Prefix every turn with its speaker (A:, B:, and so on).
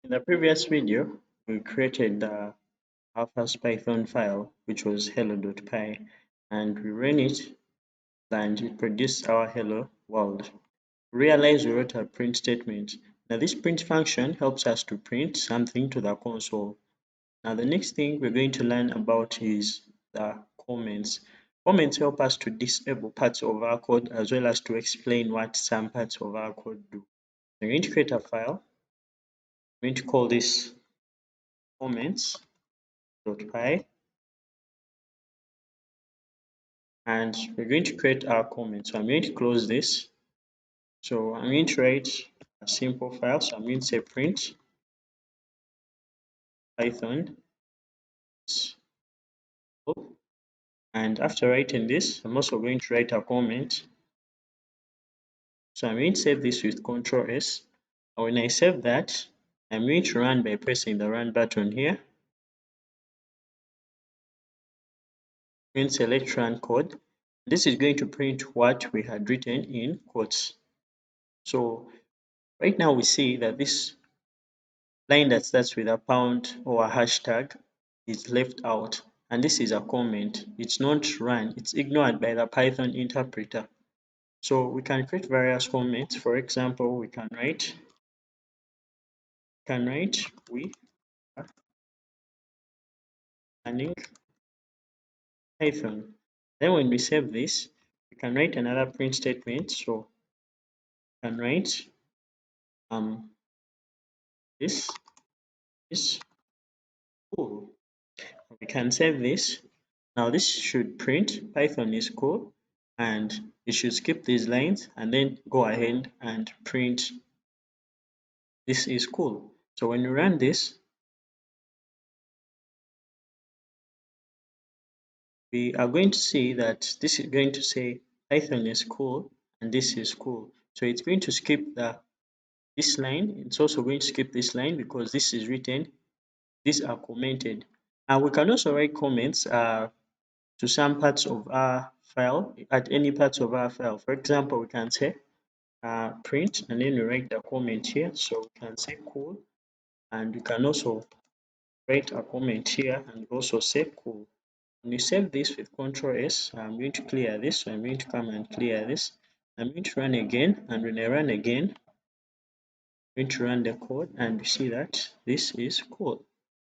A: In the previous video, we created our first Python file, which was hello.py, and we ran it and it produced our hello world. Realize we wrote a print statement. Now this print function helps us to print something to the console. Now the next thing we're going to learn about is the comments. Comments help us to disable parts of our code as well as to explain what some parts of our code do. We're going to create a file. We're going to call this comments.py, and we're going to create our comment. So I'm going to close this. So I'm going to write a simple file. So I'm going to say print python, and after writing this, I'm also going to write a comment. So I'm going to save this with Ctrl S. And when I save that, I'm going to run by pressing the run button here. I'm going to select run code. This is going to print what we had written in quotes. So right now we see that this line that starts with a pound or a hashtag is left out, and this is a comment. It's not run, it's ignored by the Python interpreter. So we can create various comments. For example, we can write we are learning Python. Then when we save this, we can write another print statement. So we can write this is cool. We can save this. Now this should print Python is cool, and it should skip these lines and then go ahead and print this is cool. So when you run this, we are going to see that this is going to say Python is cool and this is cool. So it's going to skip this line. It's also going to skip this line because this is written, these are commented. And we can also write comments to some parts of our file, at any parts of our file. For example, we can say print and then we write the comment here. So we can say cool, and we can also write a comment here and also say cool. When you save this with Ctrl S, I'm going to clear this. So I'm going to come and clear this. I'm going to run again, and when I run again, I'm going to run the code and you see that this is cool.